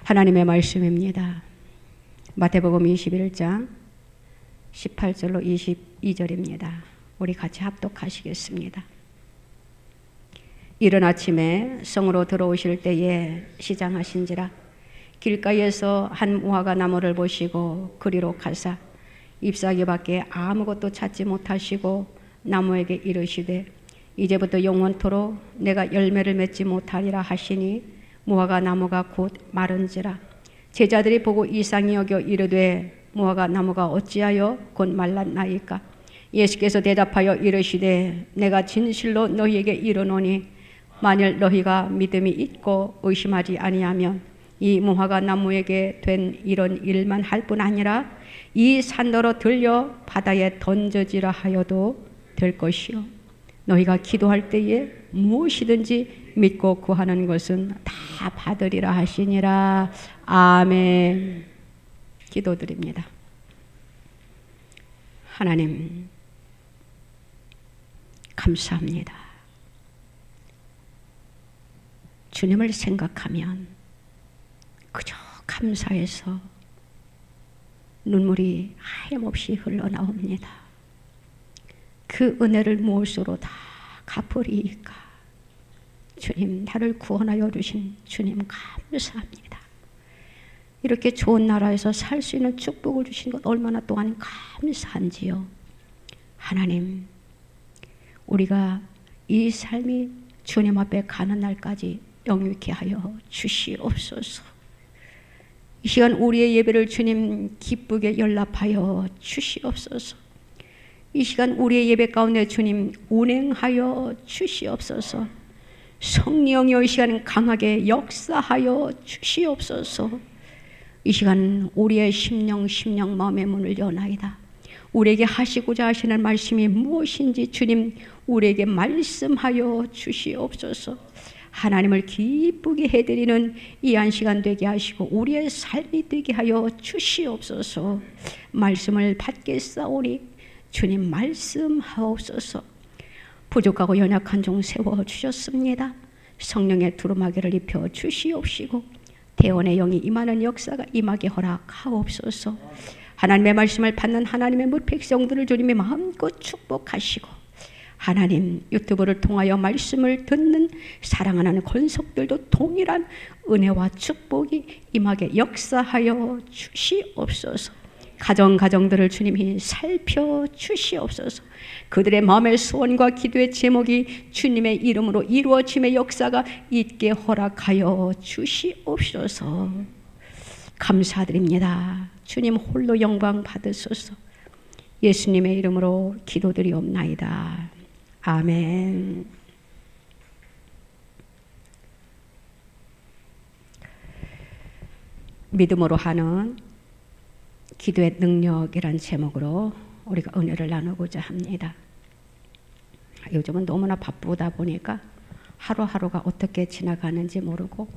하나님의 말씀입니다. 마태복음 21장 18절로 22절입니다. 우리 같이 합독하시겠습니다. 이른 아침에 성으로 들어오실 때에 시장하신지라 길가에서 한 무화과 나무를 보시고 그리로 가사 잎사귀 밖에 아무것도 찾지 못하시고 나무에게 이르시되 이제부터 영원토록 내가 열매를 맺지 못하리라 하시니 무화과 나무가 곧 마른지라. 제자들이 보고 이상히 여겨 이르되 무화과 나무가 어찌하여 곧 말랐나이까. 예수께서 대답하여 이르시되 내가 진실로 너희에게 이르노니 만일 너희가 믿음이 있고 의심하지 아니하면 이 무화과 나무에게 된 이런 일만 할 뿐 아니라 이 산더러 들려 바다에 던져지라 하여도 될 것이요 너희가 기도할 때에 무엇이든지 믿고 구하는 것은 다 받으리라 하시니라. 아멘. 기도드립니다. 하나님 감사합니다. 주님을 생각하면 그저 감사해서 눈물이 하염없이 흘러나옵니다. 그 은혜를 무엇으로 다 갚으리이까. 주님, 나를 구원하여 주신 주님 감사합니다. 이렇게 좋은 나라에서 살 수 있는 축복을 주신 것 얼마나 또한 감사한지요. 하나님, 우리가 이 삶이 주님 앞에 가는 날까지 영육케 하여 주시옵소서. 이 시간 우리의 예배를 주님 기쁘게 연락하여 주시옵소서. 이 시간 우리의 예배 가운데 주님 운행하여 주시옵소서. 성령이여 이 시간 강하게 역사하여 주시옵소서. 이 시간 우리의 심령 마음의 문을 여나이다. 우리에게 하시고자 하시는 말씀이 무엇인지 주님 우리에게 말씀하여 주시옵소서. 하나님을 기쁘게 해드리는 이 한 시간 되게 하시고 우리의 삶이 되게 하여 주시옵소서. 말씀을 받겠사오니 주님 말씀하옵소서. 부족하고 연약한 종 세워주셨습니다. 성령의 두루마기를 입혀 주시옵시고 대원의 영이 임하는 역사가 임하게 허락하옵소서. 하나님의 말씀을 받는 하나님의 무 백성들을 주님이 마음껏 축복하시고 하나님 유튜브를 통하여 말씀을 듣는 사랑하는 권속들도 동일한 은혜와 축복이 임하게 역사하여 주시옵소서. 가정들을 주님이 살펴주시옵소서. 그들의 마음의 소원과 기도의 제목이 주님의 이름으로 이루어짐의 역사가 있게 허락하여 주시옵소서. 감사드립니다. 주님 홀로 영광 받으소서. 예수님의 이름으로 기도드리옵나이다. 아멘. 믿음으로 하는 기도의 능력이란 제목으로 우리가 은혜를 나누고자 합니다. 요즘은 너무나 바쁘다 보니까 하루하루가 어떻게 지나가는지 모르고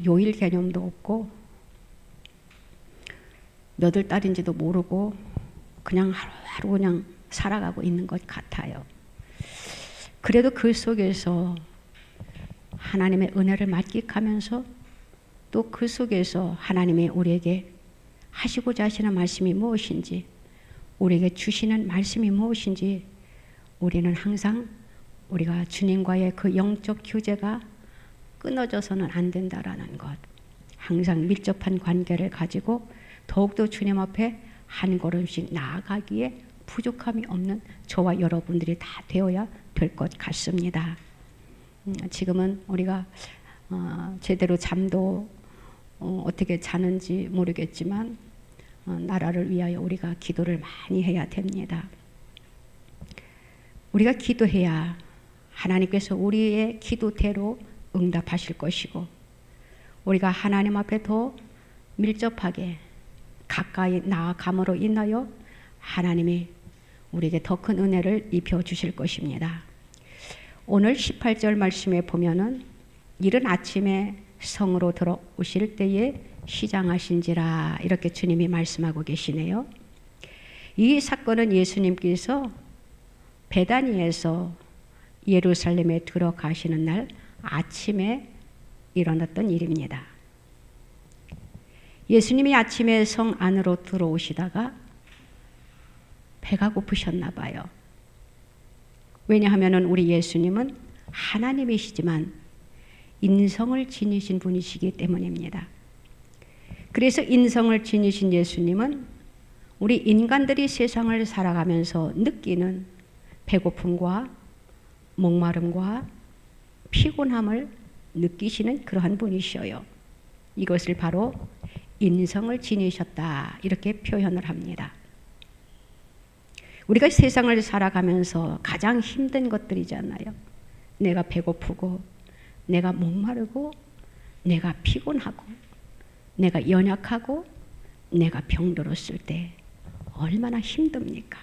요일 개념도 없고 몇 월 달인지도 모르고 그냥 하루하루 그냥 살아가고 있는 것 같아요. 그래도 그 속에서 하나님의 은혜를 만끽하면서 또 그 속에서 하나님의 우리에게 하시고자 하시는 말씀이 무엇인지 우리에게 주시는 말씀이 무엇인지 우리는 항상 우리가 주님과의 그 영적 교제가 끊어져서는 안 된다라는 것, 항상 밀접한 관계를 가지고 더욱더 주님 앞에 한 걸음씩 나아가기에 부족함이 없는 저와 여러분들이 다 되어야 될 것 같습니다. 지금은 우리가 제대로 잠도 어떻게 자는지 모르겠지만 나라를 위하여 우리가 기도를 많이 해야 됩니다. 우리가 기도해야 하나님께서 우리의 기도대로 응답하실 것이고 우리가 하나님 앞에 더 밀접하게 가까이 나아감으로 인하여 하나님이 우리에게 더 큰 은혜를 입혀주실 것입니다. 오늘 18절 말씀에 보면은 이른 아침에 성으로 들어오실 때에 시장하신지라 이렇게 주님이 말씀하고 계시네요. 이 사건은 예수님께서 베다니에서 예루살렘에 들어가시는 날 아침에 일어났던 일입니다. 예수님이 아침에 성 안으로 들어오시다가 배가 고프셨나 봐요. 왜냐하면 우리 예수님은 하나님이시지만 인성을 지니신 분이시기 때문입니다. 그래서 인성을 지니신 예수님은 우리 인간들이 세상을 살아가면서 느끼는 배고픔과 목마름과 피곤함을 느끼시는 그러한 분이셔요. 이것을 바로 인성을 지니셨다 이렇게 표현을 합니다. 우리가 세상을 살아가면서 가장 힘든 것들이잖아요. 내가 배고프고 내가 목마르고 내가 피곤하고 내가 연약하고 내가 병들었을 때 얼마나 힘듭니까?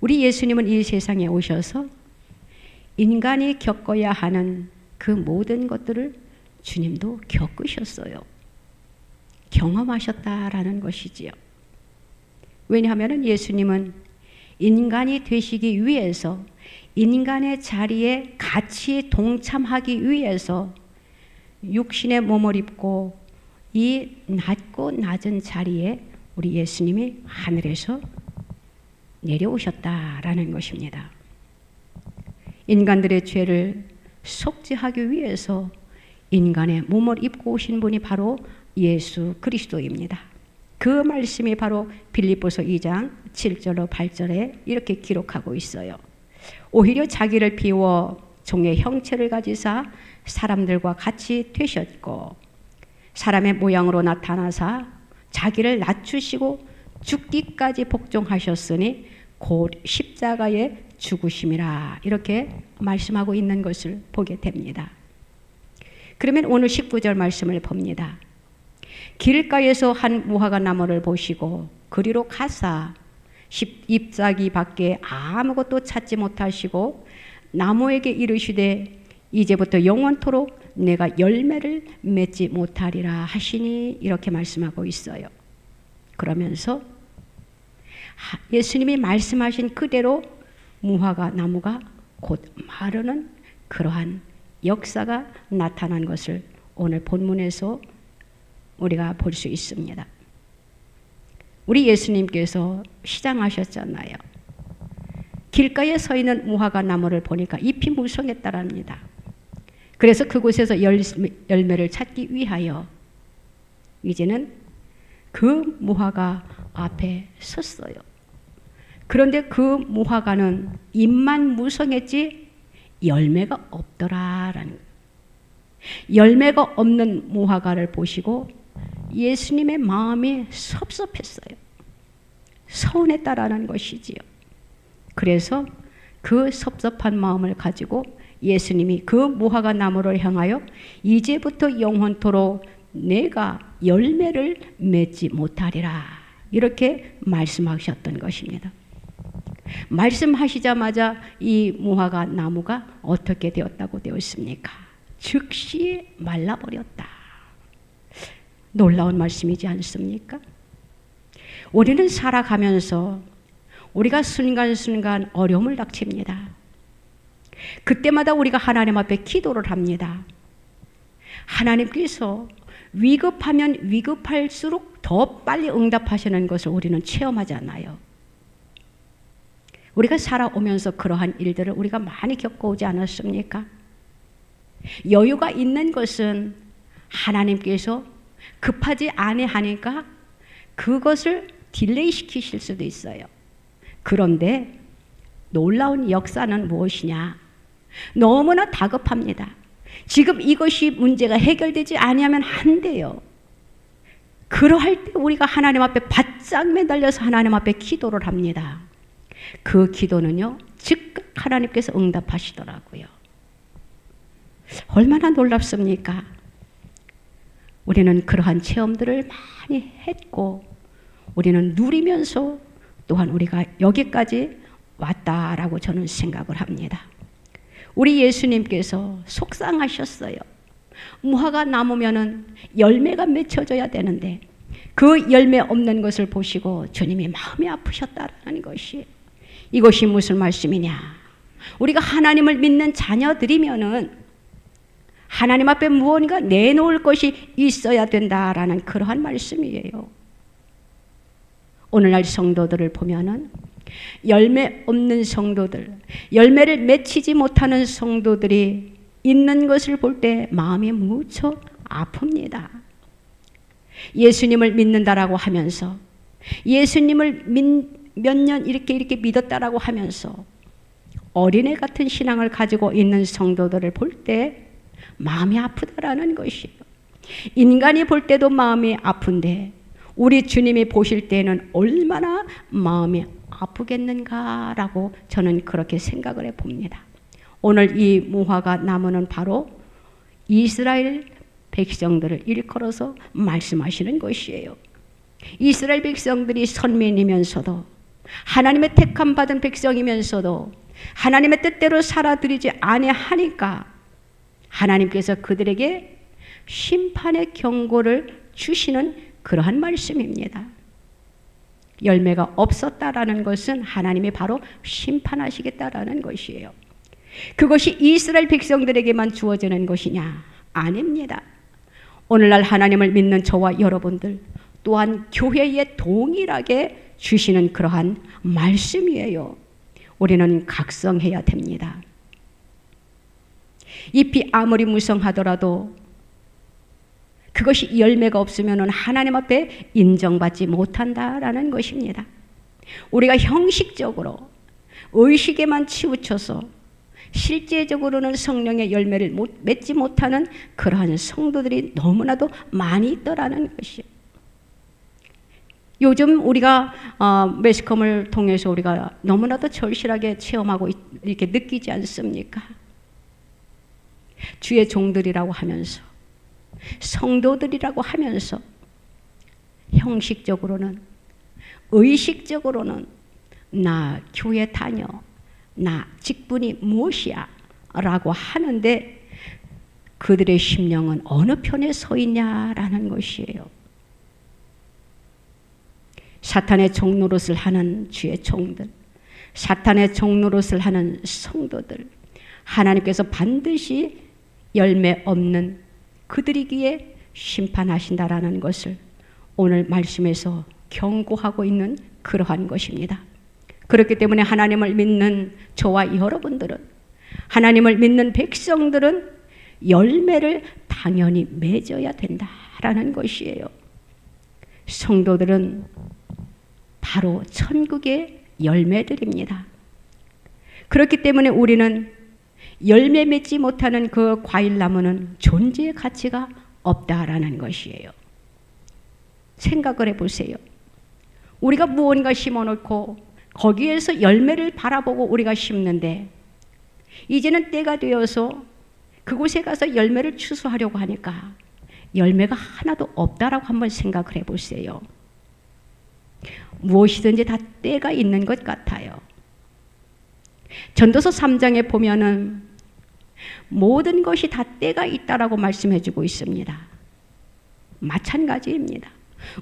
우리 예수님은 이 세상에 오셔서 인간이 겪어야 하는 그 모든 것들을 주님도 겪으셨어요. 경험하셨다라는 것이지요. 왜냐하면 예수님은 인간이 되시기 위해서 인간의 자리에 같이 동참하기 위해서 육신의 몸을 입고 이 낮고 낮은 자리에 우리 예수님이 하늘에서 내려오셨다라는 것입니다. 인간들의 죄를 속죄하기 위해서 인간의 몸을 입고 오신 분이 바로 예수 그리스도입니다. 그 말씀이 바로 빌립보서 2장 7절로 8절에 이렇게 기록하고 있어요. 오히려 자기를 비워 종의 형체를 가지사 사람들과 같이 되셨고 사람의 모양으로 나타나사 자기를 낮추시고 죽기까지 복종하셨으니 곧 십자가에 죽으심이라 이렇게 말씀하고 있는 것을 보게 됩니다. 그러면 오늘 19절 말씀을 봅니다. 길가에서 한 무화과 나무를 보시고 그리로 가사 잎사귀 밖에 아무것도 찾지 못하시고 나무에게 이르시되 이제부터 영원토록 내가 열매를 맺지 못하리라 하시니 이렇게 말씀하고 있어요. 그러면서 예수님이 말씀하신 그대로 무화과 나무가 곧 마르는 그러한 역사가 나타난 것을 오늘 본문에서 우리가 볼 수 있습니다. 우리 예수님께서 시장하셨잖아요. 길가에 서 있는 무화과 나무를 보니까 잎이 무성했다랍니다. 그래서 그곳에서 열매를 찾기 위하여 이제는 그 무화과 앞에 섰어요. 그런데 그 무화과는 잎만 무성했지 열매가 없더라라는 거예요. 열매가 없는 무화과를 보시고 예수님의 마음이 섭섭했어요. 서운했다라는 것이지요. 그래서 그 섭섭한 마음을 가지고 예수님이 그 무화과 나무를 향하여 이제부터 영원토록 내가 열매를 맺지 못하리라 이렇게 말씀하셨던 것입니다. 말씀하시자마자 이 무화과 나무가 어떻게 되었다고 되었습니까? 즉시 말라버렸다. 놀라운 말씀이지 않습니까? 우리는 살아가면서 우리가 순간순간 어려움을 닥칩니다. 그때마다 우리가 하나님 앞에 기도를 합니다. 하나님께서 위급하면 위급할수록 더 빨리 응답하시는 것을 우리는 체험하잖아요. 우리가 살아오면서 그러한 일들을 우리가 많이 겪어오지 않았습니까? 여유가 있는 것은 하나님께서 급하지 아니하니까 그것을 딜레이 시키실 수도 있어요. 그런데 놀라운 역사는 무엇이냐? 너무나 다급합니다. 지금 이것이 문제가 해결되지 아니하면 안 돼요. 그러할 때 우리가 하나님 앞에 바짝 매달려서 하나님 앞에 기도를 합니다. 그 기도는요, 즉각 하나님께서 응답하시더라고요. 얼마나 놀랍습니까? 우리는 그러한 체험들을 많이 했고 우리는 누리면서 또한 우리가 여기까지 왔다라고 저는 생각을 합니다. 우리 예수님께서 속상하셨어요. 무화과 나무면은 열매가 맺혀져야 되는데 그 열매 없는 것을 보시고 주님이 마음이 아프셨다라는 것이 이것이 무슨 말씀이냐? 우리가 하나님을 믿는 자녀들이면은 하나님 앞에 무언가 내놓을 것이 있어야 된다라는 그러한 말씀이에요. 오늘날 성도들을 보면은 열매 없는 성도들, 열매를 맺히지 못하는 성도들이 있는 것을 볼 때 마음이 무척 아픕니다. 예수님을 믿는다라고 하면서, 예수님을 몇 년 이렇게 믿었다라고 하면서 어린애 같은 신앙을 가지고 있는 성도들을 볼 때 마음이 아프다라는 것이에요. 인간이 볼 때도 마음이 아픈데 우리 주님이 보실 때는 얼마나 마음이 아프겠는가라고 저는 그렇게 생각을 해봅니다. 오늘 이 무화과 나무는 바로 이스라엘 백성들을 일컬어서 말씀하시는 것이에요. 이스라엘 백성들이 선민이면서도 하나님의 택함 받은 백성이면서도 하나님의 뜻대로 살아들이지 아니하니까 하나님께서 그들에게 심판의 경고를 주시는 그러한 말씀입니다. 열매가 없었다라는 것은 하나님이 바로 심판하시겠다라는 것이에요. 그것이 이스라엘 백성들에게만 주어지는 것이냐? 아닙니다. 오늘날 하나님을 믿는 저와 여러분들 또한 교회에 동일하게 주시는 그러한 말씀이에요. 우리는 각성해야 됩니다. 잎이 아무리 무성하더라도 그것이 열매가 없으면 하나님 앞에 인정받지 못한다라는 것입니다. 우리가 형식적으로 의식에만 치우쳐서 실제적으로는 성령의 열매를 맺지 못하는 그러한 성도들이 너무나도 많이 있더라는 것이에요. 요즘 우리가 매스컴을 통해서 우리가 너무나도 절실하게 체험하고 이렇게 느끼지 않습니까? 주의 종들이라고 하면서 성도들이라고 하면서 형식적으로는 의식적으로는 나 교회 다녀, 나 직분이 무엇이야 라고 하는데 그들의 심령은 어느 편에 서 있냐라는 것이에요. 사탄의 종노릇을 하는 주의 종들, 사탄의 종노릇을 하는 성도들, 하나님께서 반드시 열매 없는 그들이기에 심판하신다라는 것을 오늘 말씀에서 경고하고 있는 그러한 것입니다. 그렇기 때문에 하나님을 믿는 저와 여러분들은, 하나님을 믿는 백성들은 열매를 당연히 맺어야 된다라는 것이에요. 성도들은 바로 천국의 열매들입니다. 그렇기 때문에 우리는 열매 맺지 못하는 그 과일나무는 존재의 가치가 없다라는 것이에요. 생각을 해보세요. 우리가 무언가 심어놓고 거기에서 열매를 바라보고 우리가 심는데 이제는 때가 되어서 그곳에 가서 열매를 추수하려고 하니까 열매가 하나도 없다라고 한번 생각을 해보세요. 무엇이든지 다 때가 있는 것 같아요. 전도서 3장에 보면은 모든 것이 다 때가 있다라고 말씀해주고 있습니다. 마찬가지입니다.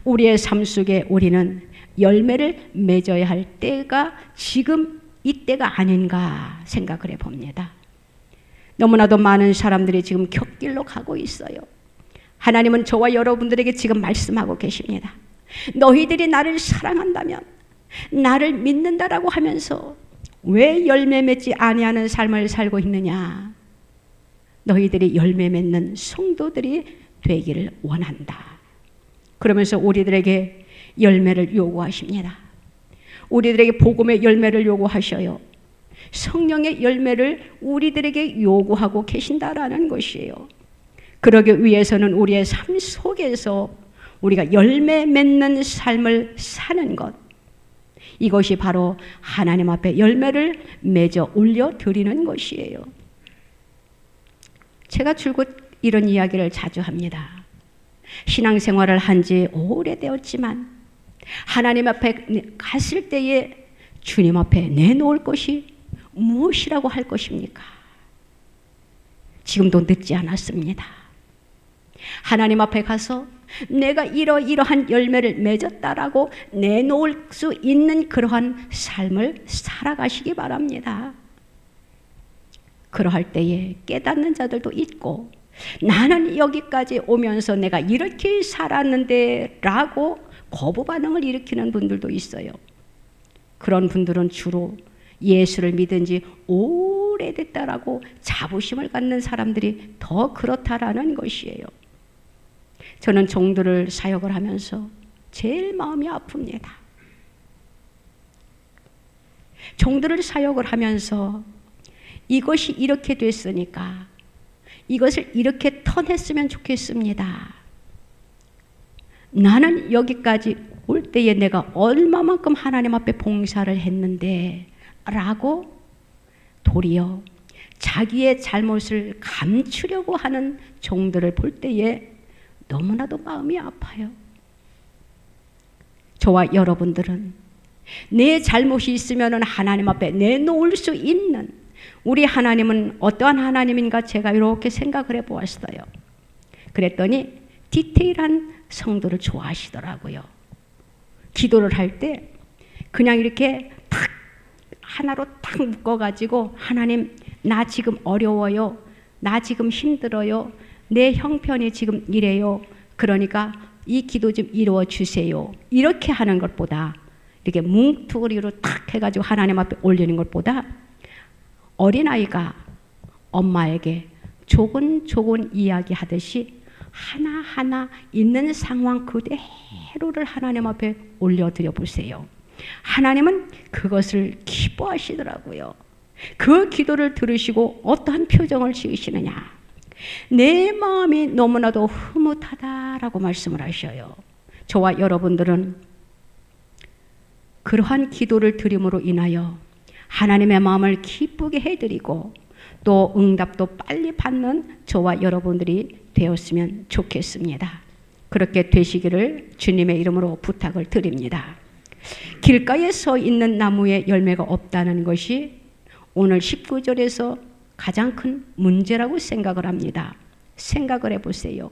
우리의 삶 속에 우리는 열매를 맺어야 할 때가 지금 이때가 아닌가 생각을 해봅니다. 너무나도 많은 사람들이 지금 곁길로 가고 있어요. 하나님은 저와 여러분들에게 지금 말씀하고 계십니다. 너희들이 나를 사랑한다면, 나를 믿는다라고 하면서 왜 열매 맺지 아니하는 삶을 살고 있느냐? 너희들이 열매 맺는 성도들이 되기를 원한다. 그러면서 우리들에게 열매를 요구하십니다. 우리들에게 복음의 열매를 요구하셔요. 성령의 열매를 우리들에게 요구하고 계신다라는 것이에요. 그러기 위해서는 우리의 삶 속에서 우리가 열매 맺는 삶을 사는 것, 이것이 바로 하나님 앞에 열매를 맺어 올려드리는 것이에요. 제가 줄곧 이런 이야기를 자주 합니다. 신앙생활을 한 지 오래되었지만 하나님 앞에 갔을 때에 주님 앞에 내놓을 것이 무엇이라고 할 것입니까? 지금도 늦지 않았습니다. 하나님 앞에 가서 내가 이러이러한 열매를 맺었다라고 내놓을 수 있는 그러한 삶을 살아가시기 바랍니다. 그러할 때에 깨닫는 자들도 있고 나는 여기까지 오면서 내가 이렇게 살았는데 라고 거부 반응을 일으키는 분들도 있어요. 그런 분들은 주로 예수를 믿은 지 오래됐다라고 자부심을 갖는 사람들이 더 그렇다라는 것이에요. 저는 종들을 사역을 하면서 제일 마음이 아픕니다. 종들을 사역을 하면서 이것이 이렇게 됐으니까 이것을 이렇게 터냈으면 좋겠습니다. 나는 여기까지 올 때에 내가 얼마만큼 하나님 앞에 봉사를 했는데 라고 도리어 자기의 잘못을 감추려고 하는 종들을 볼 때에 너무나도 마음이 아파요. 저와 여러분들은 내 잘못이 있으면 하나님 앞에 내놓을 수 있는, 우리 하나님은 어떠한 하나님인가 제가 이렇게 생각을 해보았어요. 그랬더니 디테일한 성도를 좋아하시더라고요. 기도를 할 때 그냥 이렇게 탁 하나로 딱 묶어가지고, 하나님 나 지금 어려워요, 나 지금 힘들어요, 내 형편이 지금 이래요, 그러니까 이 기도 좀 이루어 주세요, 이렇게 하는 것보다, 이렇게 뭉툭이로 탁 해가지고 하나님 앞에 올리는 것보다 어린아이가 엄마에게 조곤조곤 이야기하듯이 하나하나 있는 상황 그대로를 하나님 앞에 올려드려 보세요. 하나님은 그것을 기뻐하시더라고요. 그 기도를 들으시고 어떠한 표정을 지으시느냐? 내 마음이 너무나도 흐뭇하다라고 말씀을 하셔요. 저와 여러분들은 그러한 기도를 드림으로 인하여 하나님의 마음을 기쁘게 해드리고 또 응답도 빨리 받는 저와 여러분들이 되었으면 좋겠습니다. 그렇게 되시기를 주님의 이름으로 부탁을 드립니다. 길가에 서 있는 나무에 열매가 없다는 것이 오늘 19절에서 가장 큰 문제라고 생각을 합니다. 생각을 해보세요.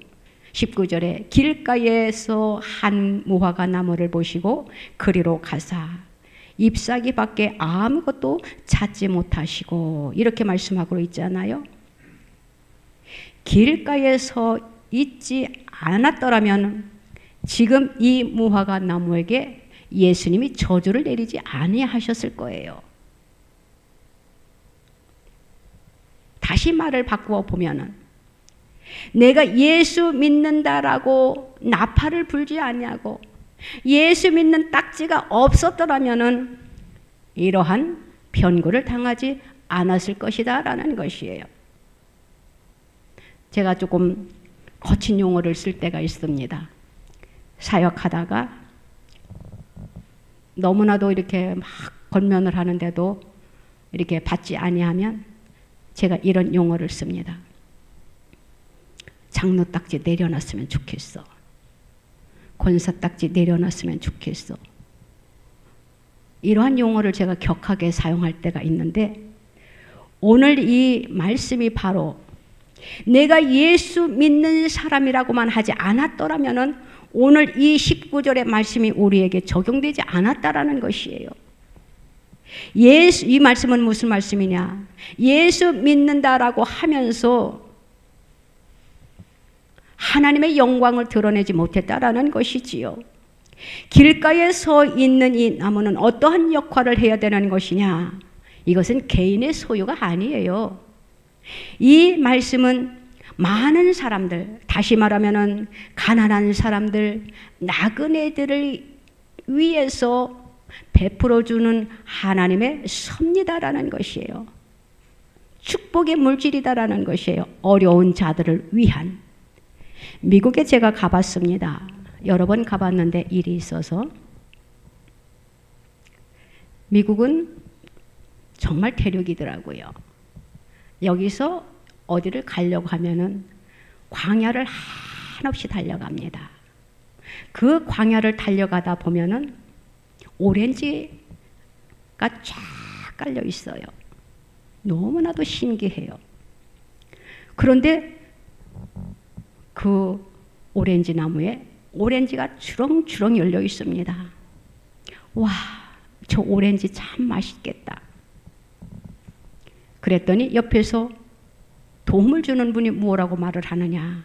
19절에 길가에서 한 무화과 나무를 보시고 그리로 가사 잎사귀 밖에 아무것도 찾지 못하시고, 이렇게 말씀하고 있잖아요. 길가에서 있지 않았더라면 지금 이 무화과 나무에게 예수님이 저주를 내리지 아니하셨을 거예요. 다시 말을 바꾸어 보면은, 내가 예수 믿는다라고 나팔을 불지 아니하고 예수 믿는 딱지가 없었더라면은 이러한 변고를 당하지 않았을 것이다 라는 것이에요. 제가 조금 거친 용어를 쓸 때가 있습니다. 사역하다가 너무나도 이렇게 막 권면을 하는데도 이렇게 받지 아니하면 제가 이런 용어를 씁니다. 장로 딱지 내려놨으면 좋겠어. 권사 딱지 내려놨으면 좋겠어. 이러한 용어를 제가 격하게 사용할 때가 있는데, 오늘 이 말씀이 바로 내가 예수 믿는 사람이라고만 하지 않았더라면은 오늘 이 19절의 말씀이 우리에게 적용되지 않았다라는 것이에요. 이 말씀은 무슨 말씀이냐? 예수 믿는다라고 하면서 하나님의 영광을 드러내지 못했다라는 것이지요. 길가에 서 있는 이 나무는 어떠한 역할을 해야 되는 것이냐? 이것은 개인의 소유가 아니에요. 이 말씀은 많은 사람들, 다시 말하면은 가난한 사람들, 나그네들을 위해서 베풀어주는 하나님의 섭리다라는 것이에요. 축복의 물질이다라는 것이에요. 어려운 자들을 위한. 미국에 제가 가봤습니다. 여러 번 가봤는데 일이 있어서. 미국은 정말 대륙이더라고요. 여기서 어디를 가려고 하면은 광야를 한없이 달려갑니다. 그 광야를 달려가다 보면은 오렌지가 쫙 깔려 있어요. 너무나도 신기해요. 그런데 그 오렌지 나무에 오렌지가 주렁주렁 열려 있습니다. 와, 저 오렌지 참 맛있겠다. 그랬더니 옆에서 도움을 주는 분이 무엇라고 말을 하느냐.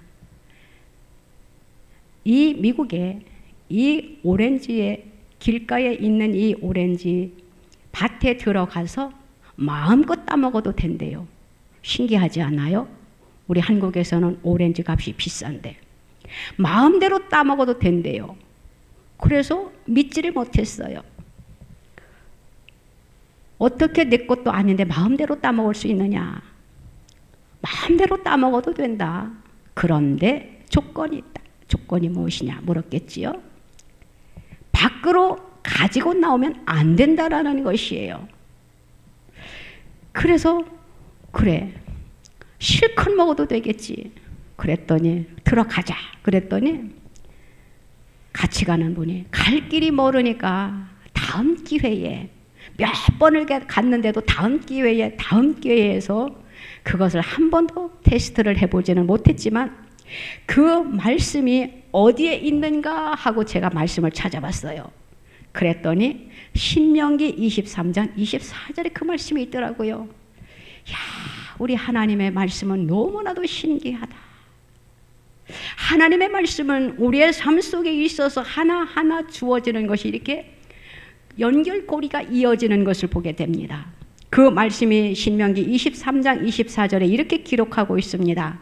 이 미국에 이 오렌지의 길가에 있는 이 오렌지 밭에 들어가서 마음껏 따먹어도 된대요. 신기하지 않아요? 우리 한국에서는 오렌지 값이 비싼데 마음대로 따먹어도 된대요. 그래서 믿지를 못했어요. 어떻게 내 것도 아닌데 마음대로 따먹을 수 있느냐. 마음대로 따먹어도 된다. 그런데 조건이 있다. 조건이 무엇이냐 물었겠지요. 밖으로 가지고 나오면 안 된다라는 것이에요. 그래서 그래 실컷 먹어도 되겠지. 그랬더니 들어가자. 그랬더니 같이 가는 분이 갈 길이 멀으니까 다음 기회에 몇 번을 갔는데도 다음 기회에서 그것을 한 번도 테스트를 해보지는 못했지만 그 말씀이 어디에 있는가 하고 제가 말씀을 찾아봤어요. 그랬더니 신명기 23장 24절에 그 말씀이 있더라고요. 야, 우리 하나님의 말씀은 너무나도 신기하다. 하나님의 말씀은 우리의 삶 속에 있어서 하나하나 주어지는 것이 이렇게 연결고리가 이어지는 것을 보게 됩니다. 그 말씀이 신명기 23장 24절에 이렇게 기록하고 있습니다.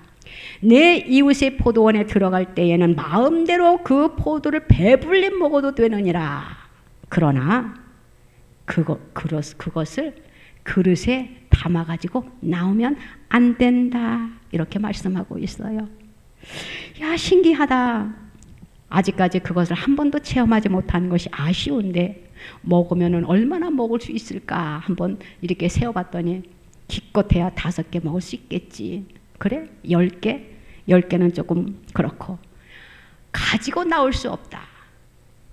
내 이웃의 포도원에 들어갈 때에는 마음대로 그 포도를 배불리 먹어도 되느니라. 그러나 그것을 그릇에 담아가지고 나오면 안 된다. 이렇게 말씀하고 있어요. 야, 신기하다. 아직까지 그것을 한 번도 체험하지 못한 것이 아쉬운데 먹으면 얼마나 먹을 수 있을까 한번 이렇게 세어봤더니 기껏해야 5개 먹을 수 있겠지. 그래? 10개? 10개는 조금 그렇고 가지고 나올 수 없다.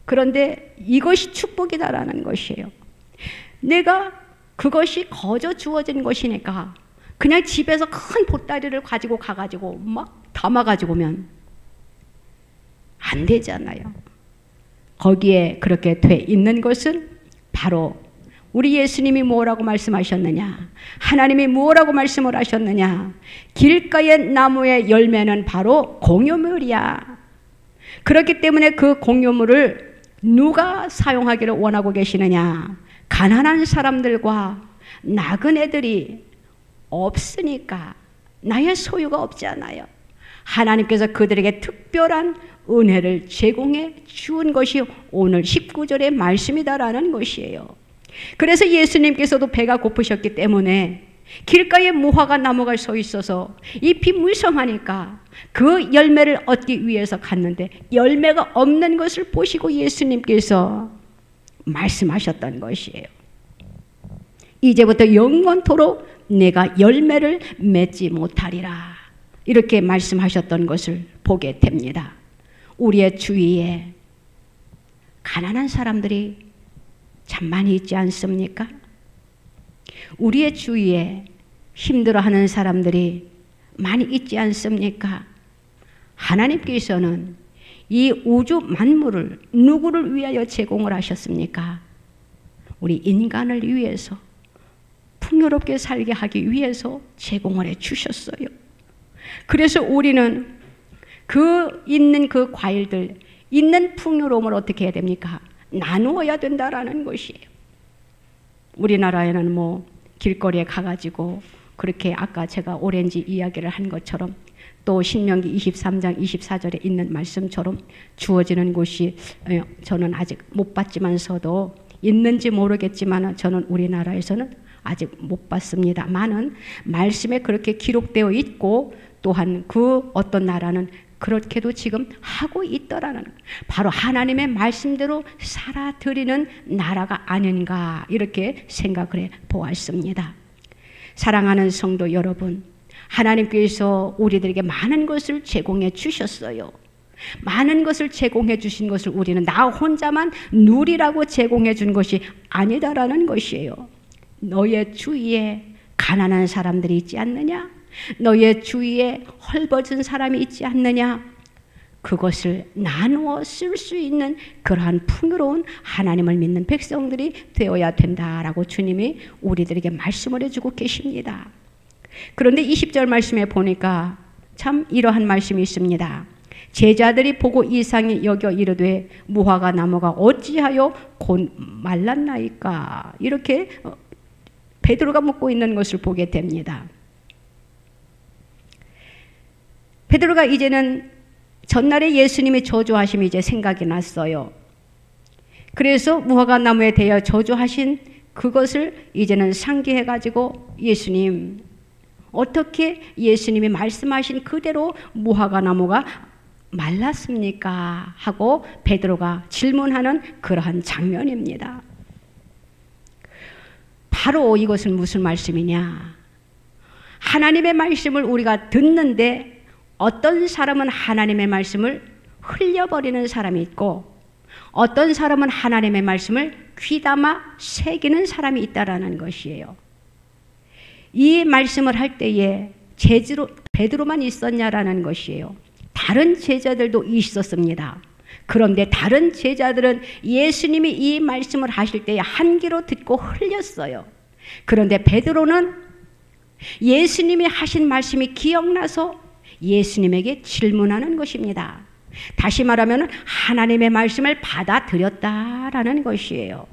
그런데 이것이 축복이다라는 것이에요. 내가 그것이 거저 주어진 것이니까 그냥 집에서 큰 보따리를 가지고 가가지고 막 담아가지고 오면 안 되잖아요. 거기에 그렇게 돼 있는 것은 바로 우리 예수님이 뭐라고 말씀하셨느냐, 하나님이 뭐라고 말씀을 하셨느냐, 길가의 나무의 열매는 바로 공효물이야. 그렇기 때문에 그 공효물을 누가 사용하기를 원하고 계시느냐, 가난한 사람들과 나그네들이 없으니까. 나의 소유가 없잖아요. 하나님께서 그들에게 특별한 은혜를 제공해 주은 것이 오늘 19절의 말씀이다라는 것이에요. 그래서 예수님께서도 배가 고프셨기 때문에 길가에 무화과 나무가 서 있어서 잎이 무성하니까 그 열매를 얻기 위해서 갔는데 열매가 없는 것을 보시고 예수님께서 말씀하셨던 것이에요. 이제부터 영원토록 내가 열매를 맺지 못하리라. 이렇게 말씀하셨던 것을 보게 됩니다. 우리의 주위에 가난한 사람들이 참 많이 있지 않습니까? 우리의 주위에 힘들어하는 사람들이 많이 있지 않습니까? 하나님께서는 이 우주 만물을 누구를 위하여 제공을 하셨습니까? 우리 인간을 위해서, 풍요롭게 살게 하기 위해서 제공을 해 주셨어요. 그래서 우리는 있는 그 과일들, 있는 풍요로움을 어떻게 해야 됩니까? 나누어야 된다라는 것이에요. 우리나라에는 뭐 길거리에 가가지고 그렇게 아까 제가 오렌지 이야기를 한 것처럼 또 신명기 23장 24절에 있는 말씀처럼 주어지는 곳이 저는 아직 못 봤지만서도 있는지 모르겠지만 저는 우리나라에서는 아직 못 봤습니다만은 말씀에 그렇게 기록되어 있고 또한 그 어떤 나라는 그렇게도 지금 하고 있더라는, 바로 하나님의 말씀대로 살아드리는 나라가 아닌가 이렇게 생각을 해 보았습니다. 사랑하는 성도 여러분, 하나님께서 우리들에게 많은 것을 제공해 주셨어요. 많은 것을 제공해 주신 것을 우리는 나 혼자만 누리라고 제공해 준 것이 아니다라는 것이에요. 너의 주위에 가난한 사람들이 있지 않느냐? 너의 주위에 헐벗은 사람이 있지 않느냐? 그것을 나누어 쓸 수 있는 그러한 풍요로운 하나님을 믿는 백성들이 되어야 된다라고 주님이 우리들에게 말씀을 해주고 계십니다. 그런데 20절 말씀에 보니까 참 이러한 말씀이 있습니다. 제자들이 보고 이상히 여겨 이르되 무화과 나무가 어찌하여 곧 말랐나이까. 이렇게 베드로가 묻고 있는 것을 보게 됩니다. 베드로가 이제는 전날에 예수님의 저주하심이 이제 생각이 났어요. 그래서 무화과 나무에 대하여 저주하신 그것을 이제는 상기해 가지고 예수님, 어떻게 예수님이 말씀하신 그대로 무화과 나무가 말랐습니까? 하고 베드로가 질문하는 그러한 장면입니다. 바로 이것은 무슨 말씀이냐? 하나님의 말씀을 우리가 듣는데 어떤 사람은 하나님의 말씀을 흘려버리는 사람이 있고 어떤 사람은 하나님의 말씀을 귀담아 새기는 사람이 있다라는 것이에요. 이 말씀을 할 때에 베드로만 있었냐라는 것이에요. 다른 제자들도 있었습니다. 그런데 다른 제자들은 예수님이 이 말씀을 하실 때에 한 귀로 듣고 흘렸어요. 그런데 베드로는 예수님이 하신 말씀이 기억나서 예수님에게 질문하는 것입니다. 다시 말하면 하나님의 말씀을 받아들였다라는 것이에요.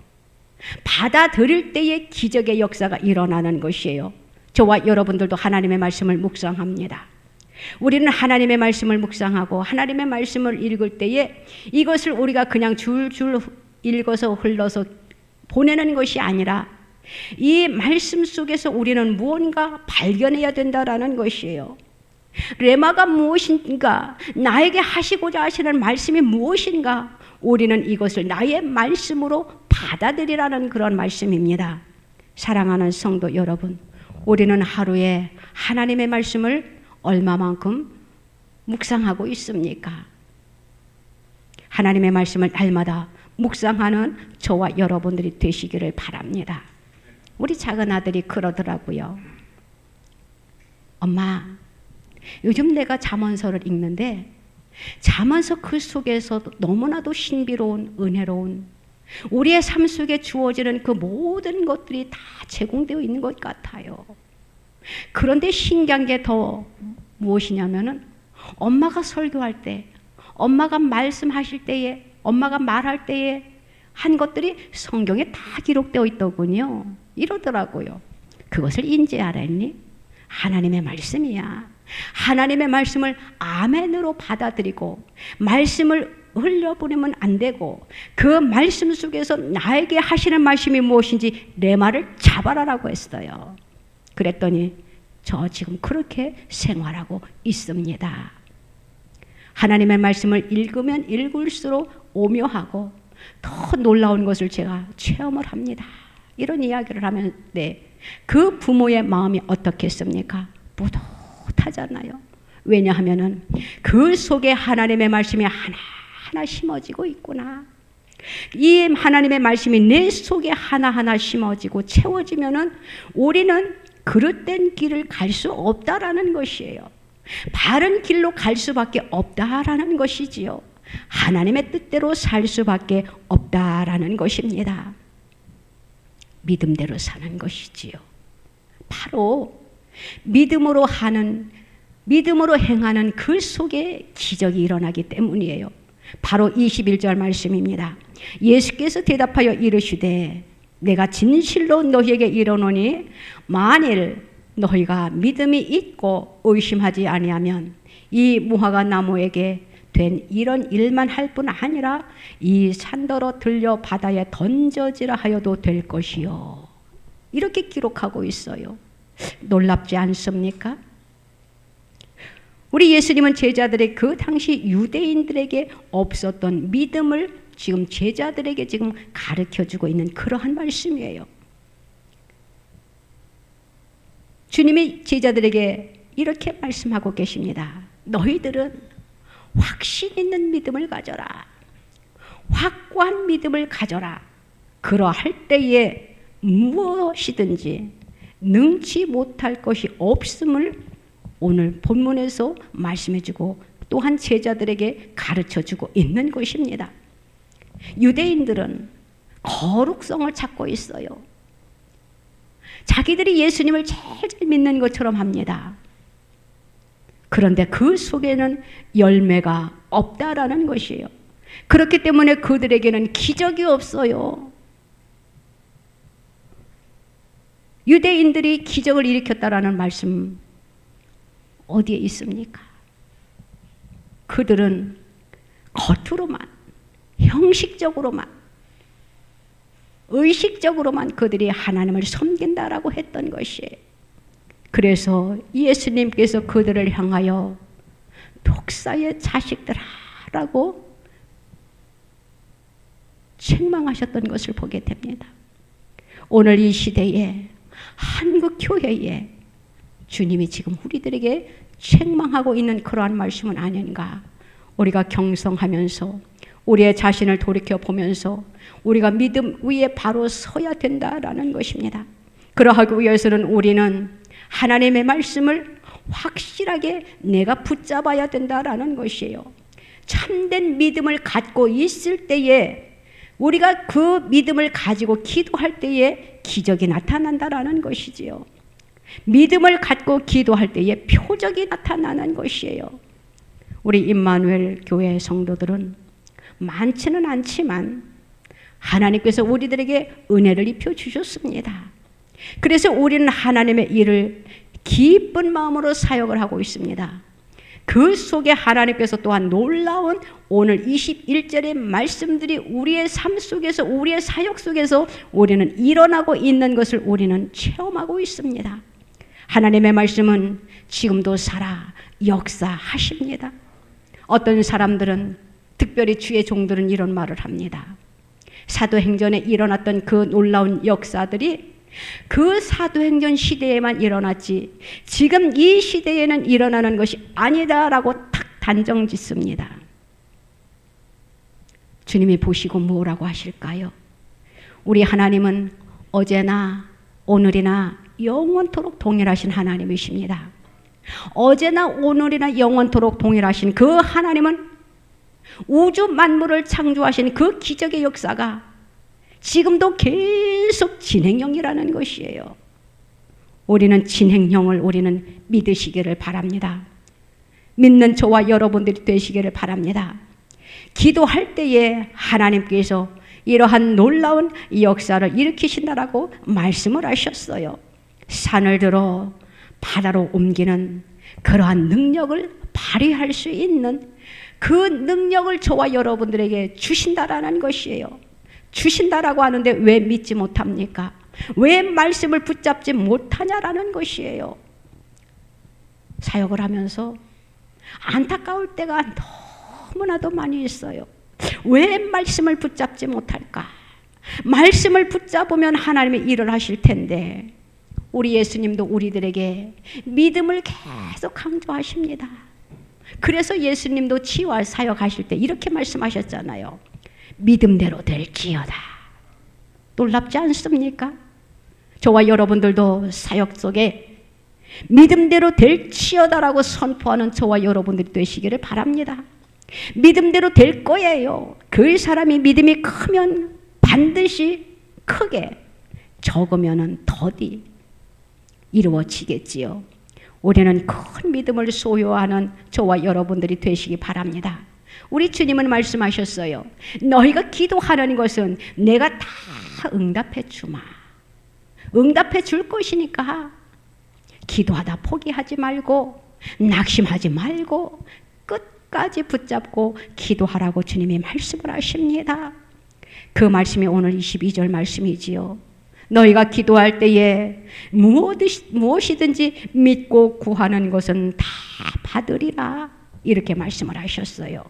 받아들일 때에 기적의 역사가 일어나는 것이에요. 저와 여러분들도 하나님의 말씀을 묵상합니다. 우리는 하나님의 말씀을 묵상하고 하나님의 말씀을 읽을 때에 이것을 우리가 그냥 줄줄 읽어서 흘러서 보내는 것이 아니라 이 말씀 속에서 우리는 무언가 발견해야 된다라는 것이에요. 레마가 무엇인가? 나에게 하시고자 하시는 말씀이 무엇인가? 우리는 이것을 나의 말씀으로 받아들이라는 그런 말씀입니다. 사랑하는 성도 여러분, 우리는 하루에 하나님의 말씀을 얼마만큼 묵상하고 있습니까? 하나님의 말씀을 날마다 묵상하는 저와 여러분들이 되시기를 바랍니다. 우리 작은 아들이 그러더라고요. 엄마, 요즘 내가 잠언서를 읽는데 잠언서 그 속에서 너무나도 신비로운 은혜로운 우리의 삶 속에 주어지는 그 모든 것들이 다 제공되어 있는 것 같아요. 그런데 신기한 게 더 무엇이냐면은 엄마가 설교할 때, 엄마가 말씀하실 때에, 엄마가 말할 때에 한 것들이 성경에 다 기록되어 있더군요. 이러더라고요. 그것을 인지하라니? 하나님의 말씀이야. 하나님의 말씀을 아멘으로 받아들이고 말씀을 흘려보내면 안 되고 그 말씀 속에서 나에게 하시는 말씀이 무엇인지 내 말을 잡아라라고 했어요. 그랬더니 저 지금 그렇게 생활하고 있습니다. 하나님의 말씀을 읽으면 읽을수록 오묘하고 더 놀라운 것을 제가 체험을 합니다. 이런 이야기를 하면 그 부모의 마음이 어떻겠습니까? 뿌듯하잖아요. 왜냐하면은 그 속에 하나님의 말씀이 하나하나 심어지고 있구나. 이 하나님의 말씀이 내 속에 하나하나 심어지고 채워지면은 우리는 그릇된 길을 갈 수 없다라는 것이에요. 바른 길로 갈 수밖에 없다라는 것이지요. 하나님의 뜻대로 살 수밖에 없다라는 것입니다. 믿음대로 사는 것이지요. 바로 믿음으로 행하는 그 속에 기적이 일어나기 때문이에요. 바로 21절 말씀입니다. 예수께서 대답하여 이르시되 내가 진실로 너희에게 이르노니 만일 너희가 믿음이 있고 의심하지 아니하면 이 무화과 나무에게 된 이런 일만 할 뿐 아니라 이 산더러 들려 바다에 던져지라 하여도 될 것이요. 이렇게 기록하고 있어요. 놀랍지 않습니까? 우리 예수님은 제자들의 그 당시 유대인들에게 없었던 믿음을 지금 제자들에게 지금 가르쳐주고 있는 그러한 말씀이에요. 주님이 제자들에게 이렇게 말씀하고 계십니다. 너희들은 확신 있는 믿음을 가져라. 확고한 믿음을 가져라. 그러할 때에 무엇이든지 능치 못할 것이 없음을 오늘 본문에서 말씀해주고 또한 제자들에게 가르쳐주고 있는 것입니다. 유대인들은 거룩성을 찾고 있어요. 자기들이 예수님을 제일 잘 믿는 것처럼 합니다. 그런데 그 속에는 열매가 없다라는 것이에요. 그렇기 때문에 그들에게는 기적이 없어요. 유대인들이 기적을 일으켰다라는 말씀 어디에 있습니까? 그들은 겉으로만, 형식적으로만, 의식적으로만 그들이 하나님을 섬긴다라고 했던 것이에요. 그래서 예수님께서 그들을 향하여 독사의 자식들아라고 책망하셨던 것을 보게 됩니다. 오늘 이 시대에 한국 교회에 주님이 지금 우리들에게 책망하고 있는 그러한 말씀은 아닌가. 우리가 경성하면서 우리의 자신을 돌이켜보면서 우리가 믿음 위에 바로 서야 된다라는 것입니다. 그러하기 위해서는 우리는 하나님의 말씀을 확실하게 내가 붙잡아야 된다라는 것이에요. 참된 믿음을 갖고 있을 때에 우리가 그 믿음을 가지고 기도할 때에 기적이 나타난다라는 것이지요. 믿음을 갖고 기도할 때에 표적이 나타나는 것이에요. 우리 임마누엘 교회 성도들은 많지는 않지만 하나님께서 우리들에게 은혜를 입혀 주셨습니다. 그래서 우리는 하나님의 일을 기쁜 마음으로 사역을 하고 있습니다. 그 속에 하나님께서 또한 놀라운 오늘 21절의 말씀들이 우리의 삶 속에서, 우리의 사역 속에서 우리는 일어나고 있는 것을 우리는 체험하고 있습니다. 하나님의 말씀은 지금도 살아 역사하십니다. 어떤 사람들은, 특별히 주의 종들은 이런 말을 합니다. 사도행전에 일어났던 그 놀라운 역사들이 그 사도행전 시대에만 일어났지 지금 이 시대에는 일어나는 것이 아니다라고 탁 단정 짓습니다. 주님이 보시고 뭐라고 하실까요? 우리 하나님은 어제나 오늘이나 영원토록 동일하신 하나님이십니다. 어제나 오늘이나 영원토록 동일하신 그 하나님은 우주 만물을 창조하신 그 기적의 역사가 지금도 계속 진행형이라는 것이에요. 우리는 진행형을 우리는 믿으시기를 바랍니다. 믿는 저와 여러분들이 되시기를 바랍니다. 기도할 때에 하나님께서 이러한 놀라운 역사를 일으키신다라고 말씀을 하셨어요. 산을 들어 바다로 옮기는 그러한 능력을 발휘할 수 있는 그 능력을 저와 여러분들에게 주신다라는 것이에요. 주신다라고 하는데 왜 믿지 못합니까? 왜 말씀을 붙잡지 못하냐라는 것이에요. 사역을 하면서 안타까울 때가 너무나도 많이 있어요. 왜 말씀을 붙잡지 못할까? 말씀을 붙잡으면 하나님이 일을 하실 텐데 우리 예수님도 우리들에게 믿음을 계속 강조하십니다. 그래서 예수님도 치유할 사역하실 때 이렇게 말씀하셨잖아요. 믿음대로 될지어다. 놀랍지 않습니까? 저와 여러분들도 사역 속에 믿음대로 될지어다라고 선포하는 저와 여러분들이 되시기를 바랍니다. 믿음대로 될 거예요. 그 사람이 믿음이 크면 반드시 크게, 적으면 더디 이루어지겠지요. 우리는 큰 믿음을 소유하는 저와 여러분들이 되시기 바랍니다. 우리 주님은 말씀하셨어요. 너희가 기도하는 것은 내가 다 응답해 주마. 응답해 줄 것이니까 기도하다 포기하지 말고 낙심하지 말고 끝까지 붙잡고 기도하라고 주님이 말씀을 하십니다. 그 말씀이 오늘 22절 말씀이지요. 너희가 기도할 때에 무엇이든지 믿고 구하는 것은 다 받으리라. 이렇게 말씀을 하셨어요.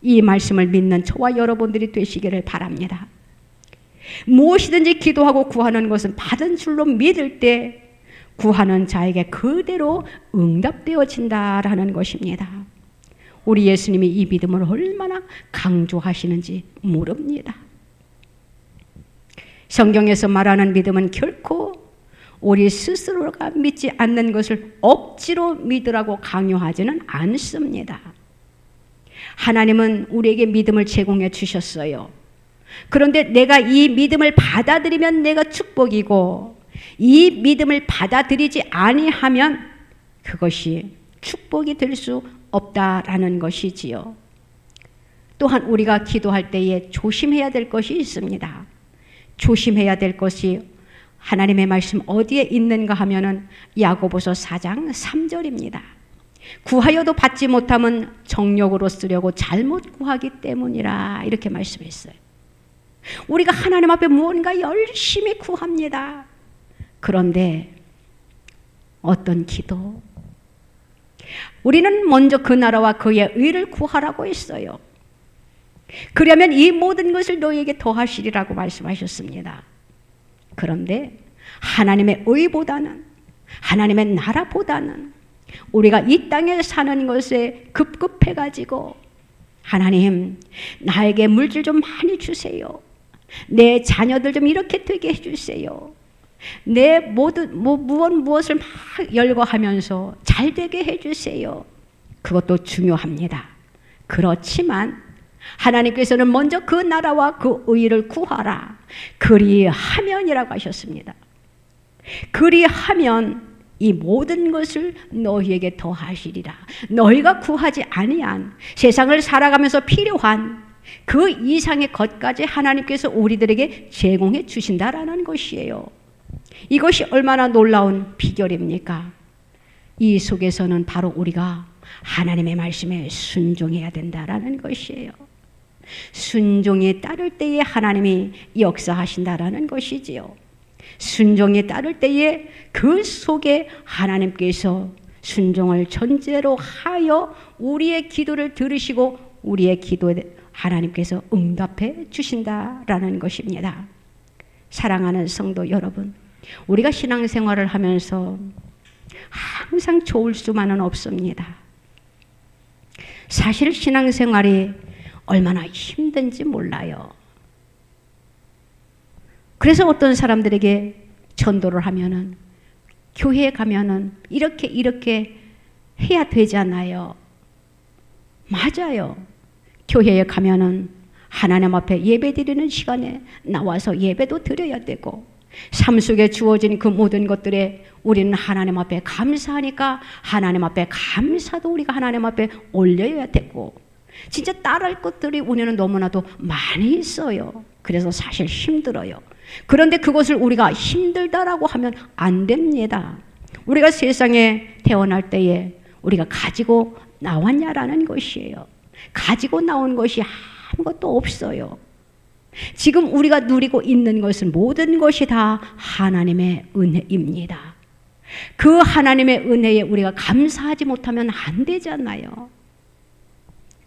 이 말씀을 믿는 저와 여러분들이 되시기를 바랍니다. 무엇이든지 기도하고 구하는 것은 받은 줄로 믿을 때 구하는 자에게 그대로 응답되어진다라는 것입니다. 우리 예수님이 이 믿음을 얼마나 강조하시는지 모릅니다. 성경에서 말하는 믿음은 결코 우리 스스로가 믿지 않는 것을 억지로 믿으라고 강요하지는 않습니다. 하나님은 우리에게 믿음을 제공해 주셨어요. 그런데 내가 이 믿음을 받아들이면 내가 축복이고 이 믿음을 받아들이지 아니하면 그것이 축복이 될 수 없다라는 것이지요. 또한 우리가 기도할 때에 조심해야 될 것이 있습니다. 조심해야 될 것이 하나님의 말씀 어디에 있는가 하면은 야고보서 4장 3절입니다. 구하여도 받지 못하면 정욕으로 쓰려고 잘못 구하기 때문이라 이렇게 말씀했어요. 우리가 하나님 앞에 무언가 열심히 구합니다. 그런데 어떤 기도? 우리는 먼저 그 나라와 그의 의를 구하라고 했어요. 그러면 이 모든 것을 너희에게 더하시리라고 말씀하셨습니다. 그런데 하나님의 의보다는, 하나님의 나라보다는 우리가 이 땅에 사는 것에 급급해가지고 하나님 나에게 물질 좀 많이 주세요. 내 자녀들 좀 이렇게 되게 해주세요. 내 무엇을 막 열거하면서 잘 되게 해주세요. 그것도 중요합니다. 그렇지만 하나님께서는 먼저 그 나라와 그 의를 구하라. 그리하면이라고 하셨습니다. 그리하면 이 모든 것을 너희에게 더하시리라. 너희가 구하지 아니한 세상을 살아가면서 필요한 그 이상의 것까지 하나님께서 우리들에게 제공해 주신다라는 것이에요. 이것이 얼마나 놀라운 비결입니까? 이 속에서는 바로 우리가 하나님의 말씀에 순종해야 된다라는 것이에요. 순종에 따를 때에 하나님이 역사하신다라는 것이지요. 순종에 따를 때에 그 속에 하나님께서 순종을 전제로 하여 우리의 기도를 들으시고 우리의 기도에 하나님께서 응답해 주신다라는 것입니다. 사랑하는 성도 여러분, 우리가 신앙생활을 하면서 항상 좋을 수만은 없습니다. 사실 신앙생활이 얼마나 힘든지 몰라요. 그래서 어떤 사람들에게 전도를 하면은 교회에 가면은 이렇게 해야 되잖아요. 맞아요. 교회에 가면은 하나님 앞에 예배 드리는 시간에 나와서 예배도 드려야 되고 삶 속에 주어진 그 모든 것들에 우리는 하나님 앞에 감사하니까 하나님 앞에 감사도 우리가 하나님 앞에 올려야 되고 진짜 따를 것들이 우리는 너무나도 많이 있어요. 그래서 사실 힘들어요. 그런데 그것을 우리가 힘들다라고 하면 안 됩니다. 우리가 세상에 태어날 때에 우리가 가지고 나왔냐라는 것이에요. 가지고 나온 것이 아무것도 없어요. 지금 우리가 누리고 있는 것은 모든 것이 다 하나님의 은혜입니다. 그 하나님의 은혜에 우리가 감사하지 못하면 안 되잖아요.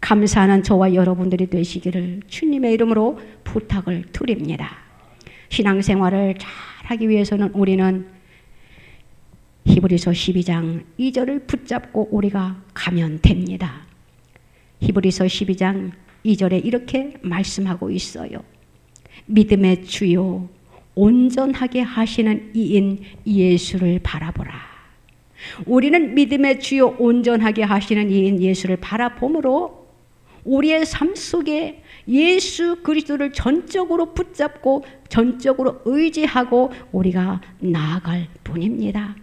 감사하는 저와 여러분들이 되시기를 주님의 이름으로 부탁을 드립니다. 신앙생활을 잘하기 위해서는 우리는 히브리서 12장 2절을 붙잡고 우리가 가면 됩니다. 히브리서 12장 2절에 이렇게 말씀하고 있어요. 믿음의 주요 온전하게 하시는 이인 예수를 바라보라. 우리는 믿음의 주요 온전하게 하시는 이인 예수를 바라봄으로 우리의 삶 속에 예수 그리스도를 전적으로 붙잡고 전적으로 의지하고 우리가 나아갈 뿐입니다.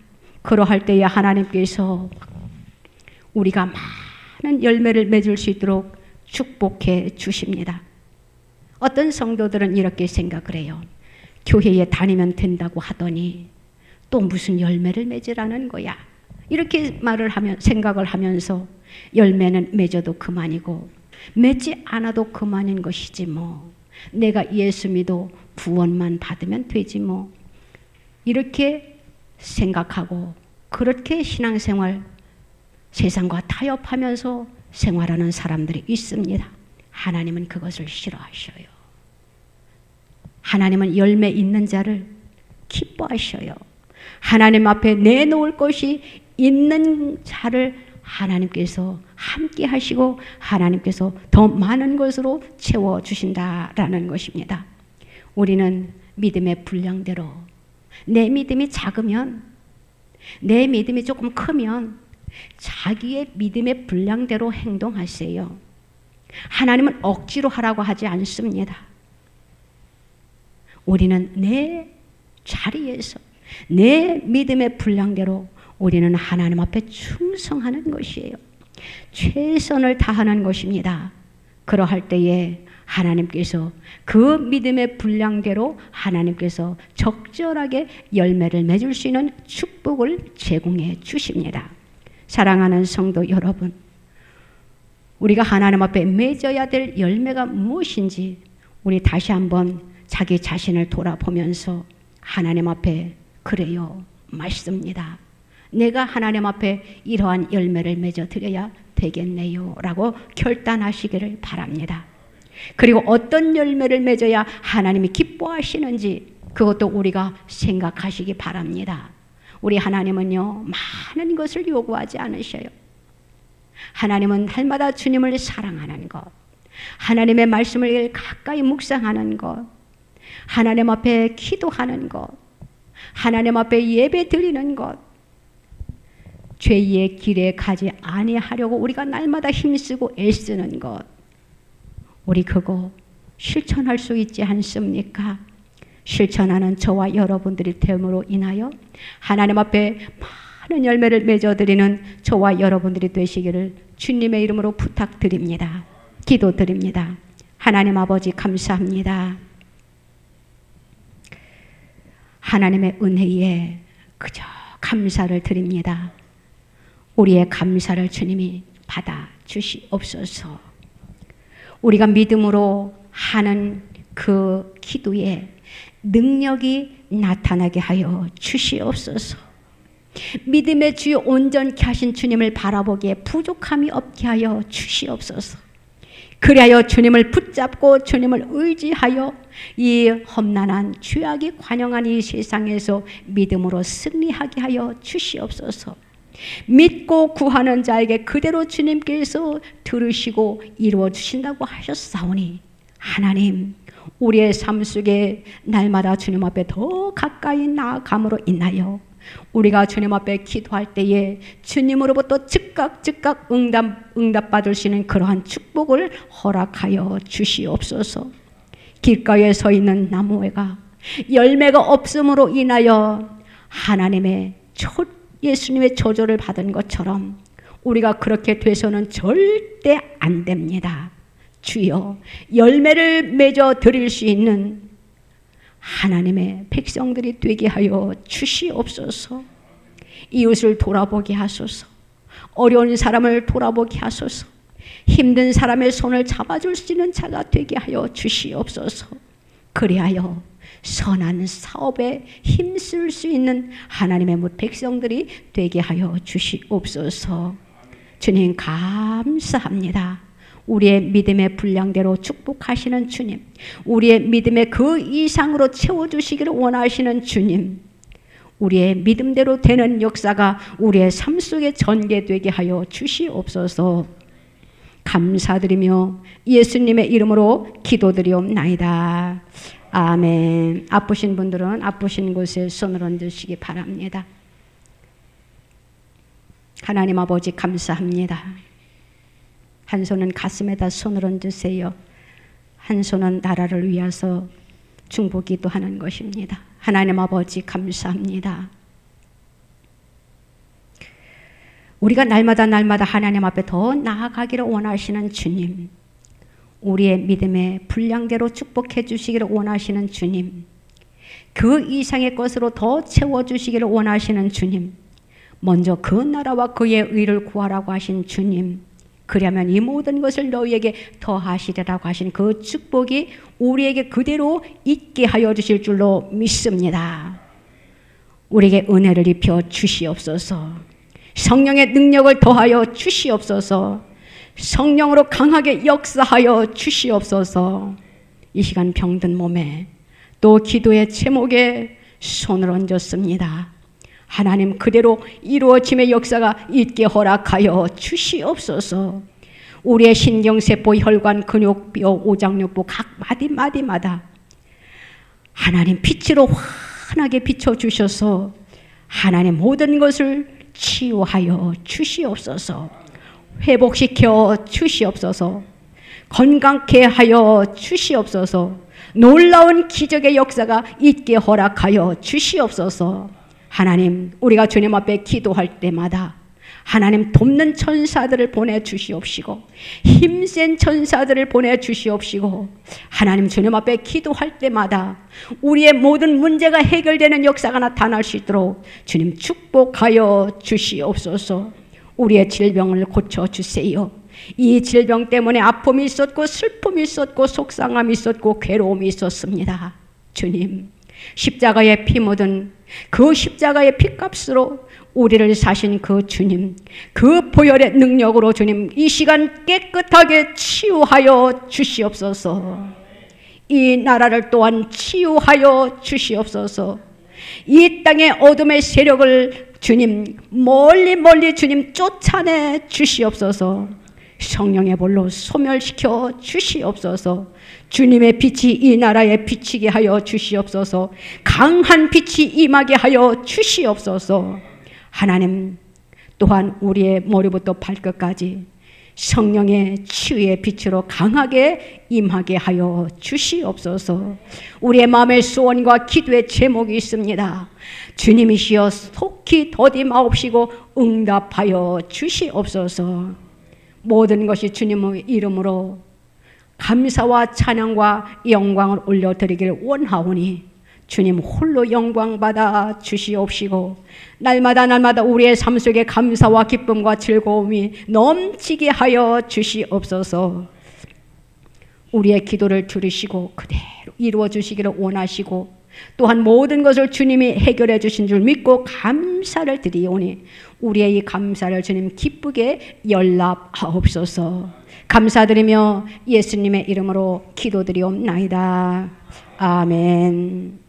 그러할 때에 하나님께서 우리가 많은 열매를 맺을 수 있도록 축복해 주십니다. 어떤 성도들은 이렇게 생각을 해요. 교회에 다니면 된다고 하더니 또 무슨 열매를 맺으라는 거야. 이렇게 생각을 하면서 열매는 맺어도 그만이고 맺지 않아도 그만인 것이지 뭐. 내가 예수 믿어 구원만 받으면 되지 뭐. 이렇게 생각하고 그렇게 신앙생활 세상과 타협하면서 생활하는 사람들이 있습니다. 하나님은 그것을 싫어하셔요. 하나님은 열매 있는 자를 기뻐하셔요. 하나님 앞에 내놓을 것이 있는 자를 하나님께서 함께 하시고 하나님께서 더 많은 것으로 채워주신다라는 것입니다. 우리는 믿음의 분량대로 내 믿음이 작으면 내 믿음이 조금 크면 자기의 믿음의 분량대로 행동하세요. 하나님은 억지로 하라고 하지 않습니다. 우리는 내 자리에서 내 믿음의 분량대로 우리는 하나님 앞에 충성하는 것이에요. 최선을 다하는 것입니다. 그러할 때에 하나님께서 그 믿음의 분량대로 하나님께서 적절하게 열매를 맺을 수 있는 축복을 제공해 주십니다. 사랑하는 성도 여러분, 우리가 하나님 앞에 맺어야 될 열매가 무엇인지 우리 다시 한번 자기 자신을 돌아보면서 하나님 앞에 그래요, 맞습니다. 내가 하나님 앞에 이러한 열매를 맺어드려야 되겠네요 라고 결단하시기를 바랍니다. 그리고 어떤 열매를 맺어야 하나님이 기뻐하시는지 그것도 우리가 생각하시기 바랍니다. 우리 하나님은요, 많은 것을 요구하지 않으셔요. 하나님은 날마다 주님을 사랑하는 것, 하나님의 말씀을 가까이 묵상하는 것, 하나님 앞에 기도하는 것, 하나님 앞에 예배 드리는 것, 죄의 길에 가지 아니하려고 우리가 날마다 힘쓰고 애쓰는 것, 우리 그거 실천할 수 있지 않습니까? 실천하는 저와 여러분들이 됨으로 인하여 하나님 앞에 많은 열매를 맺어드리는 저와 여러분들이 되시기를 주님의 이름으로 부탁드립니다. 기도드립니다. 하나님 아버지 감사합니다. 하나님의 은혜에 그저 감사를 드립니다. 우리의 감사를 주님이 받아 주시옵소서. 우리가 믿음으로 하는 그 기도에 능력이 나타나게 하여 주시옵소서. 믿음의 주요 온전케 하신 주님을 바라보기에 부족함이 없게 하여 주시옵소서. 그리하여 주님을 붙잡고 주님을 의지하여 이 험난한 죄악이 관영한 이 세상에서 믿음으로 승리하게 하여 주시옵소서. 믿고 구하는 자에게 그대로 주님께서 들으시고 이루어 주신다고 하셨사오니 하나님, 우리의 삶 속에 날마다 주님 앞에 더 가까이 나아감으로 인하여 우리가 주님 앞에 기도할 때에 주님으로부터 즉각 응답받을 수 있는 그러한 축복을 허락하여 주시옵소서. 길가에 서 있는 나무가 열매가 없음으로 인하여 하나님의 예수님의 저주를 받은 것처럼 우리가 그렇게 돼서는 절대 안 됩니다. 주여, 열매를 맺어 드릴 수 있는 하나님의 백성들이 되게 하여 주시옵소서. 이웃을 돌아보게 하소서. 어려운 사람을 돌아보게 하소서. 힘든 사람의 손을 잡아줄 수 있는 자가 되게 하여 주시옵소서. 그리하여 선한 사업에 힘쓸 수 있는 하나님의 백성들이 되게 하여 주시옵소서. 주님 감사합니다. 우리의 믿음의 분량대로 축복하시는 주님, 우리의 믿음의 그 이상으로 채워주시기를 원하시는 주님, 우리의 믿음대로 되는 역사가 우리의 삶 속에 전개되게 하여 주시옵소서. 감사드리며 예수님의 이름으로 기도드리옵나이다. 아멘. 아프신 분들은 아프신 곳에 손을 얹으시기 바랍니다. 하나님 아버지 감사합니다. 한 손은 가슴에다 손을 얹으세요. 한 손은 나라를 위해서 중보기도 하는 것입니다. 하나님 아버지 감사합니다. 우리가 날마다 하나님 앞에 더 나아가기를 원하시는 주님, 우리의 믿음의 분량대로 축복해 주시기를 원하시는 주님, 그 이상의 것으로 더 채워주시기를 원하시는 주님, 먼저 그 나라와 그의 의를 구하라고 하신 주님, 그러면 이 모든 것을 너희에게 더하시리라고 하신 그 축복이 우리에게 그대로 있게 하여 주실 줄로 믿습니다. 우리에게 은혜를 입혀 주시옵소서. 성령의 능력을 더하여 주시옵소서. 성령으로 강하게 역사하여 주시옵소서. 이 시간 병든 몸에 또 기도의 제목에 손을 얹었습니다. 하나님 그대로 이루어짐의 역사가 있게 허락하여 주시옵소서. 우리의 신경세포, 혈관, 근육, 뼈, 오장육부 각 마디마디마다 하나님 빛으로 환하게 비춰주셔서 하나님 모든 것을 치유하여 주시옵소서. 회복시켜 주시옵소서. 건강케 하여 주시옵소서. 놀라운 기적의 역사가 있게 허락하여 주시옵소서. 하나님, 우리가 주님 앞에 기도할 때마다 하나님 돕는 천사들을 보내주시옵시고 힘센 천사들을 보내주시옵시고 하나님 주님 앞에 기도할 때마다 우리의 모든 문제가 해결되는 역사가 나타날 수 있도록 주님 축복하여 주시옵소서. 우리의 질병을 고쳐주세요. 이 질병 때문에 아픔이 있었고 슬픔이 있었고 속상함이 있었고 괴로움이 있었습니다. 주님, 십자가에 피 묻은 그 십자가의 피값으로 우리를 사신 그 주님, 그 보혈의 능력으로 주님 이 시간 깨끗하게 치유하여 주시옵소서. 이 나라를 또한 치유하여 주시옵소서. 이 땅의 어둠의 세력을 주님 멀리 멀리 주님 쫓아내 주시옵소서. 성령의 불로 소멸시켜 주시옵소서. 주님의 빛이 이 나라에 비치게 하여 주시옵소서. 강한 빛이 임하게 하여 주시옵소서. 하나님, 또한 우리의 머리부터 발끝까지 성령의 치유의 빛으로 강하게 임하게 하여 주시옵소서. 우리의 마음의 소원과 기도의 제목이 있습니다. 주님이시여 속히 더디마옵시고 응답하여 주시옵소서. 모든 것이 주님의 이름으로 감사와 찬양과 영광을 올려드리기를 원하오니 주님 홀로 영광 받아 주시옵시고 날마다 우리의 삶 속에 감사와 기쁨과 즐거움이 넘치게 하여 주시옵소서. 우리의 기도를 들으시고 그대로 이루어 주시기를 원하시고 또한 모든 것을 주님이 해결해 주신 줄 믿고 감사를 드리오니 우리의 이 감사를 주님 기쁘게 연락하옵소서. 감사드리며 예수님의 이름으로 기도드리옵나이다. 아멘.